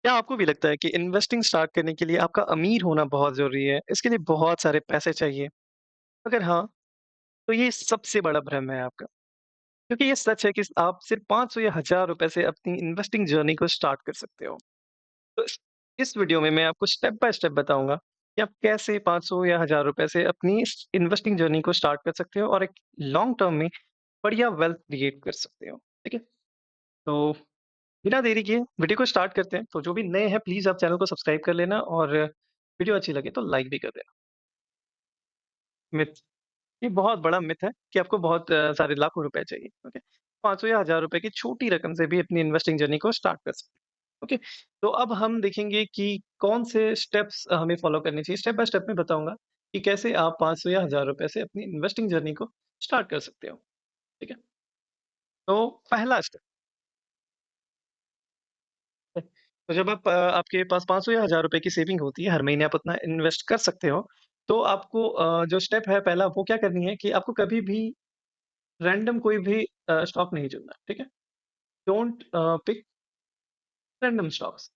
क्या आपको भी लगता है कि इन्वेस्टिंग स्टार्ट करने के लिए आपका अमीर होना बहुत ज़रूरी है? इसके लिए बहुत सारे पैसे चाहिए? अगर हाँ, तो ये सबसे बड़ा भ्रम है आपका। क्योंकि ये सच है कि आप सिर्फ़ 500 या हज़ार रुपए से अपनी इन्वेस्टिंग जर्नी को स्टार्ट कर सकते हो। तो इस वीडियो में मैं आपको स्टेप बाय स्टेप बताऊँगा कि आप कैसे 500 या हज़ार रुपए से अपनी इस इन्वेस्टिंग जर्नी को स्टार्ट कर सकते हो और एक लॉन्ग टर्म में बढ़िया वेल्थ क्रिएट कर सकते हो। ठीक है? तो बिना देरी किए वीडियो को स्टार्ट करते हैं। तो जो भी नए हैं प्लीज़ आप चैनल को सब्सक्राइब कर लेना और वीडियो अच्छी लगे तो लाइक भी कर देना। मिथ ये बहुत बड़ा मिथ है कि आपको बहुत सारे लाखों रुपए चाहिए, ओके? 500 या हज़ार रुपए की छोटी रकम से भी अपनी इन्वेस्टिंग जर्नी को स्टार्ट कर सकते हैं, ओके? तो अब हम देखेंगे कि कौन से स्टेप्स हमें फॉलो करने चाहिए। स्टेप बाय स्टेप मैं बताऊँगा कि कैसे आप 500 या हज़ार रुपए से अपनी इन्वेस्टिंग जर्नी को स्टार्ट कर सकते हो, ठीक है? तो पहला स्टेप तो जब आपके पास 500 या हज़ार रुपए की सेविंग होती है, हर महीने आप उतना इन्वेस्ट कर सकते हो, तो आपको जो स्टेप है पहला वो क्या करनी है कि आपको कभी भी रैंडम कोई भी स्टॉक नहीं चुनना है, ठीक है? डोंट पिक रैंडम स्टॉक्स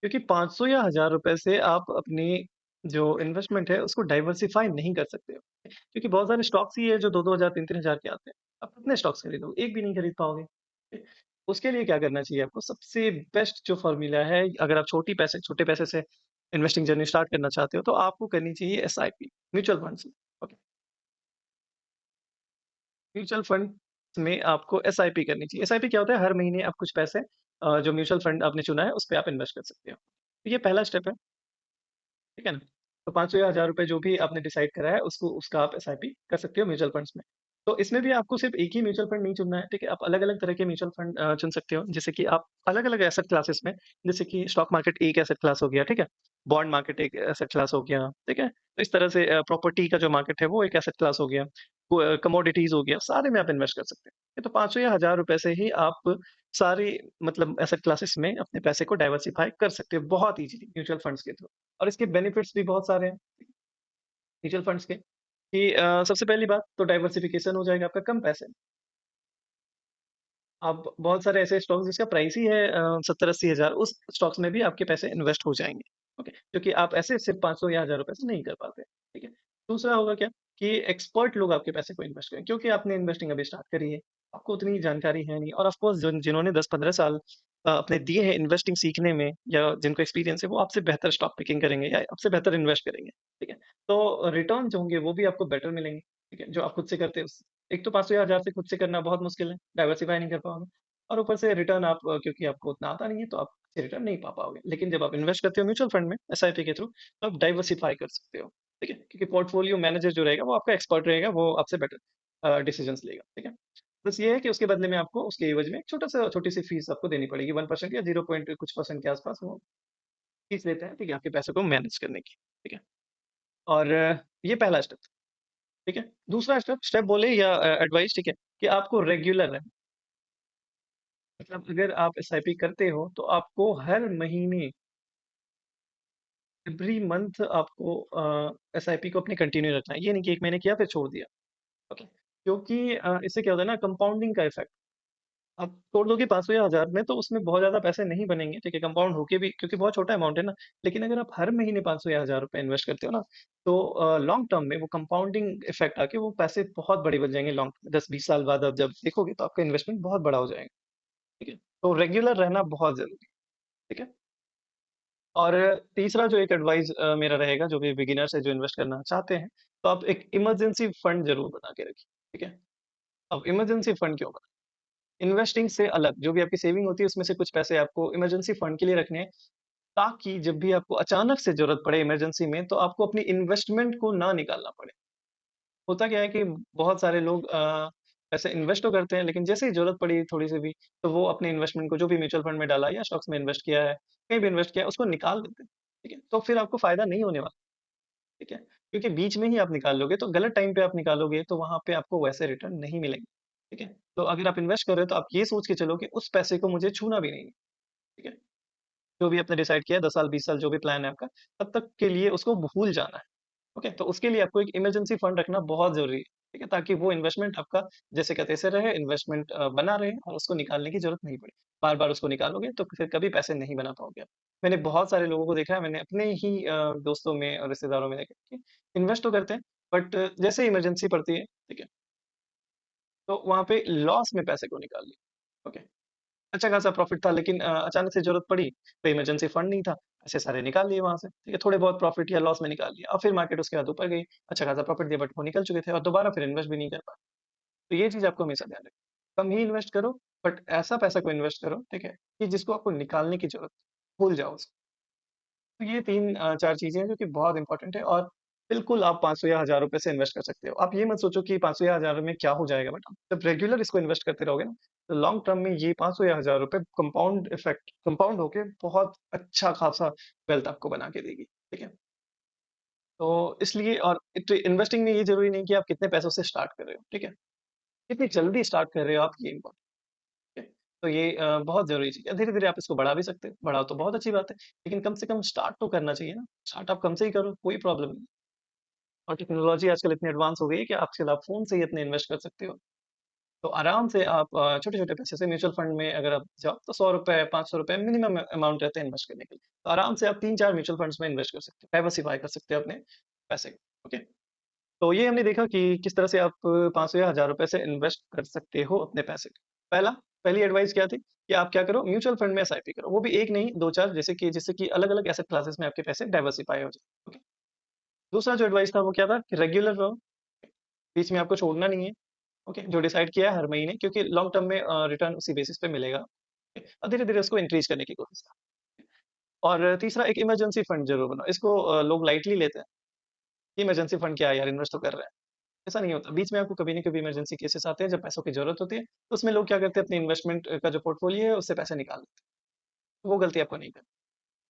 क्योंकि 500 या हज़ार रुपए से आप अपनी जो इन्वेस्टमेंट है उसको डाइवर्सिफ़ाई नहीं कर सकते हो। क्योंकि बहुत सारे स्टॉक्स ही है जो 2-2 हज़ार 3-3 हज़ार के आते हैं। आप कितने स्टॉक्स खरीदोगे? एक भी नहीं खरीद पाओगे। उसके लिए क्या करना चाहिए आपको? सबसे बेस्ट जो फ़ॉर्मूला है अगर आप छोटे पैसे से इन्वेस्टिंग जर्नी स्टार्ट करना चाहते हो तो आपको करनी चाहिए SIP, mutual funds. Okay, mutual fund में आपको एसआईपी करनी चाहिए। एसआईपी क्या होता है? हर महीने आप कुछ पैसे जो म्यूचुअल फंड आपने चुना है उस पे आप इन्वेस्ट कर सकते हो। तो ये पहला स्टेप है। ठीक है ना? तो 500 या हज़ार रुपए जो भी आपने डिसाइड करा है उसको उसका आप एसआईपी कर सकते हो म्यूचुअल फंड्स में। तो इसमें भी आपको सिर्फ़ एक ही म्यूचुअल फंड नहीं चुनना है, ठीक है? आप अलग-अलग तरह के म्यूचुअल फंड चुन सकते हो, जैसे कि आप अलग-अलग एसेट क्लासेस में जैसे कि स्टॉक मार्केट एक एसेट क्लास हो गया, ठीक है? बॉन्ड मार्केट एक एसेट क्लास हो गया, ठीक है? तो इस तरह से प्रॉपर्टी का जो मार्केट है वो एक एसेट क्लास हो गया, कमोडिटीज़ हो गया, सारे में आप इन्वेस्ट कर सकते हैं। ये तो 500 या हज़ार रुपए से ही आप सारी मतलब एसेट क्लासेस में अपने पैसे को डाइवर्सिफ़ाई कर सकते हो बहुत ईज़िली म्यूचुअल फंड्स के थ्रू। और इसके बेनिफिट्स भी बहुत सारे हैं म्यूचुअल फंड्स के कि सबसे पहली बात तो डाइवर्सिफिकेशन हो जाएगा आपका कम पैसे में। आप बहुत सारे ऐसे स्टॉक्स जिसका प्राइस ही है 70-80 हज़ार उस स्टॉक्स में भी आपके पैसे इन्वेस्ट हो जाएँगे। ओके, क्योंकि आप ऐसे सिर्फ़ 500 या हज़ार रुपए से नहीं कर पाते। ठीक है? दूसरा होगा क्या कि एक्सपर्ट लोग आपके पैसे को इन्वेस्ट करें क्योंकि आपने इन्वेस्टिंग अभी स्टार्ट करी है। आपको उतनी जानकारी है नहीं और ऑफ़ कोर्स जिन्होंने 10-15 साल अपने दिए हैं इन्वेस्टिंग सीखने में या जिनको एक्सपीरियंस है वो आपसे बेहतर स्टॉक पिकिंग करेंगे या आपसे बेहतर इन्वेस्ट करेंगे। ठीक है? तो रिटर्न जो होंगे वो भी आपको बेटर मिलेंगे। ठीक है? जो आप खुद से करते हो उससे। एक तो 500 या हज़ार से खुद से करना बहुत मुश्किल है, डाइवर्सिफ़ाई नहीं कर पाओगे। और ऊपर से रिटर्न आप क्योंकि आपको उतना आता नहीं है तो आप अच्छे रिटर्न नहीं पा पाओगे। लेकिन जब आप इन्वेस्ट करते हो म्यूचुअल फंड में एसआईपी के थ्रू तो आप डाइवर्सिफ़ाई कर सकते हो, ठीक है? क्योंकि पोर्टफोलियो मैनेजर जो रहेगा वो आपका एक्सपर्ट रहेगा, वो आपसे बेटर डिसीजंस लेगा, ठीक है? बस ये है कि उसके बदले में आपको उसके एवज़ में एक छोटा-सा छोटी-सी फीस आपको देनी पड़ेगी 1% या 0 पॉइंट कुछ परसेंट के आस-पास वो फीस लेते हैं, ठीक है? आपके पैसे को मैनेज करने की, ठीक है? और ये पहला स्टेप, ठीक है? दूसरा स्टेप स्टेप बोले या एडवाइस ठीक है? कि आपको रेगुलर रहना मतलब अगर आप एसआईपी करते हो, तो आपको हर महीने एवरी मंथ आपको एसआईपी को अपनी कंटिन्यू रखना है। ये नहीं कि 1 महीने किया फिर छोड़ दिया, ओके? क्योंकि इससे क्या होता है ना कंपाउंडिंग का इफ़ेक्ट। आप छोड़ दोगे 500 या 1000 में तो उसमें बहुत ज़्यादा पैसे नहीं बनेंगे, ठीक है? कंपाउंड होके भी क्योंकि बहुत छोटा अमाउंट है ना। लेकिन अगर आप हर महीने 500 या 1000 रुपए इन्वेस्ट करते हो ना, तो लॉन्ग टर्म में वो कंपाउंडिंग इफ़ेक्ट आके वो पैसे बहुत बड़े बन जाएँगे लॉन्ग 10-20 साल बाद आप जब देखोगे तो आपका इन्वेस्टमेंट बहुत बड़ा हो जाएगा, ठीक है? तो रेगुलर रहना बहुत ज़रूरी है, ठीक है? और तीसरा जो एक एडवाइस मेरा रहेगा जो भी बिगिनर्स है जो इन्वेस्ट करना चाहते हैं, तो आप एक इमरजेंसी फंड ज़रूर बना के रखिए, ठीक है? अब इमरजेंसी फंड क्यों बनाएँ? इन्वेस्टिंग से अलग जो भी आपकी सेविंग होती है उसमें से कुछ पैसे आपको इमरजेंसी फंड के लिए रखने हैं, ताकि जब भी आपको अचानक से ज़रूरत पड़े इमरजेंसी में तो आपको अपनी इन्वेस्टमेंट को ना निकालना पड़े। होता क्या है कि बहुत सारे लोग पैसे इन्वेस्ट तो करते हैं लेकिन जैसे ही ज़रूरत पड़ी थोड़ी-सी भी, तो वो अपने इन्वेस्टमेंट को जो भी म्यूचुअल फंड में डाला या स्टॉक्स में इन्वेस्ट किया है, कहीं भी इन्वेस्ट किया है उसको निकाल देते हैं, ठीक है? तो फिर आपको फ़ायदा नहीं होने वाला। ठीक है? क्योंकि बीच में ही आप निकाल लोगे तो गलत टाइम पे आप निकालोगे तो वहाँ पे आपको वैसे रिटर्न नहीं मिलेंगे, ठीक है? तो अगर आप इन्वेस्ट कर रहे हो तो आप ये सोच के चलो कि उस पैसे को मुझे छूना भी नहीं है, ठीक है? जो भी आपने डिसाइड किया है 10 साल, 20 साल जो भी प्लान है आपका, तब तक के लिए उसको भूल जाना है, ओके? तो उसके लिए आपको एक इमरजेंसी फंड रखना बहुत ज़रूरी है, ठीक है? ताकि वो इन्वेस्टमेंट आपका जैसे का तैसे रहे, इन्वेस्टमेंट बना रहे और उसको निकालने की ज़रूरत नहीं पड़े। बार-बार उसको निकालोगे तो फिर कभी पैसे नहीं बना पाओगे आप। मैंने बहुत सारे लोगों को देखा है, मैंने अपने ही दोस्तों में और रिश्तेदारों में देखा कि इन्वेस्ट तो करते हैं, बट जैसे इमरजेंसी पड़ती है, ठीक है? तो वहाँ पे लॉस में पैसे को निकाल लिया। ओके, अच्छा खासा प्रॉफिट था, लेकिन अचानक से ज़रूरत पड़ी, तो इमरजेंसी फंड नहीं था, पैसे सारे निकाल लिए वहाँ से, ठीक है? थोड़े बहुत प्रॉफिट या लॉस में निकाल लिया और फिर मार्केट उसके बाद ऊपर गई, अच्छा खासा प्रॉफिट दिया, बट वो निकल चुके थे और दोबारा फिर इन्वेस्ट भी नहीं कर पाए। तो ये चीज़ आपको हमेशा ध्यान रखनी, कम ही इन्वेस्ट करो, बट ऐसा पैसा को इन्वेस्ट करो, ठीक है? कि जिसको आपको निकालने की ज़रूरत, भूल जाओ उसको। तो ये 3 4 चीज़ें हैं जो कि बहुत इम्पोर्टेंट है, और बिल्कुल आप 500 या हज़ार रुपए से इन्वेस्ट कर सकते हो। आप ये मत सोचो कि 500 या हज़ार में क्या हो जाएगा, बट आप जब रेगुलर इसको इन्वेस्ट करते रहोगे ना, तो लॉन्ग टर्म में ये 500 या हज़ार रुपए कंपाउंड इफेक्ट, कंपाउंड होके बहुत अच्छा खासा वेल्थ आपको बना के देगी, ठीक है? तो इसलिए, और इन्वेस्टिंग में ये ज़रूरी नहीं कि आप कितने पैसों से स्टार्ट कर रहे हो, ठीक है? कितनी जल्दी स्टार्ट कर रहे हो आप, ये इम्पोर्टेंट है। तो ये बहुत ज़रूरी चीज़ है। धीरे-धीरे आप इसको बढ़ा भी सकते हो, बढ़ाओ तो बहुत अच्छी बात है, लेकिन कम से कम स्टार्ट तो करना चाहिए ना। स्टार्ट आप कम से ही करो, कोई प्रॉब्लम नहीं। और टेक्नोलॉजी आजकल इतनी एडवांस हो गई है कि आजकल आप फ़ोन से ही इतने इन्वेस्ट कर सकते हो। तो आराम से आप छोटे-छोटे पैसे से म्यूचुअल फंड में अगर आप जाओ, तो ₹100 ₹500 मिनिमम अमाउंट रहते हैं इन्वेस्ट करने के लिए। तो आराम से आप 3-4 म्यूचुअल फंड्स में इन्वेस्ट कर सकते हो, डाइवर्सिफ़ाई कर सकते हो अपने पैसे को, ओके? तो ये हमने देखा कि किस तरह से आप 500 या हज़ार रुपए से इन्वेस्ट कर सकते हो अपने पैसे को। पहला पहली एडवाइस क्या थी कि आप क्या करो, म्यूचुअल फंड में एसआईपी करो। वो भी एक नहीं, 2-4, जैसे कि जिससे कि अलग-अलग एसेट क्लासेस में आपके पैसे डाइवर्सिफ़ाई हो जाए, ओके। दूसरा जो एडवाइस था वो क्या था कि रेगुलर रहो, बीच में आपको छोड़ना नहीं है, ओके। जो डिसाइड किया है हर महीने, क्योंकि लॉन्ग टर्म में रिटर्न उसी बेसिस पे मिलेगा, ओके? और धीरे-धीरे उसको इंक्रीज़ करने की कोशिश करो। और तीसरा, एक इमरजेंसी फंड ज़रूर बनाओ। इसको लोग लाइटली लेते हैं, इमरजेंसी फंड क्या है यार, इन्वेस्ट तो कर रहे हैं। ऐसा नहीं होता। बीच में आपको कभी न कभी इमरजेंसी केसेस आते हैं जब पैसों की ज़रूरत होती है, तो उसमें लोग क्या करते हैं, अपनी इन्वेस्टमेंट का जो पोर्टफोलियो है उससे पैसे निकाल लेते हैं। वो गलती आपको नहीं करनी,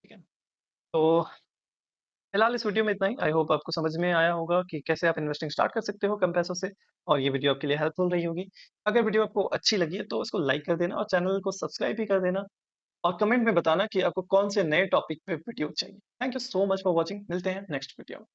ठीक है? तो फिलहाल इस वीडियो में इतना ही। आई होप आपको समझ में आया होगा कि कैसे आप इन्वेस्टिंग स्टार्ट कर सकते हो कम पैसों से, और ये वीडियो आपके लिए हेल्पफुल रही होगी। अगर वीडियो आपको अच्छी लगी है तो इसको लाइक कर देना और चैनल को सब्सक्राइब भी कर देना, और कमेंट में बताना कि आपको कौन से नए टॉपिक पे वीडियो चाहिए। Thank you so much for watching. मिलते हैं नेक्स्ट वीडियो में।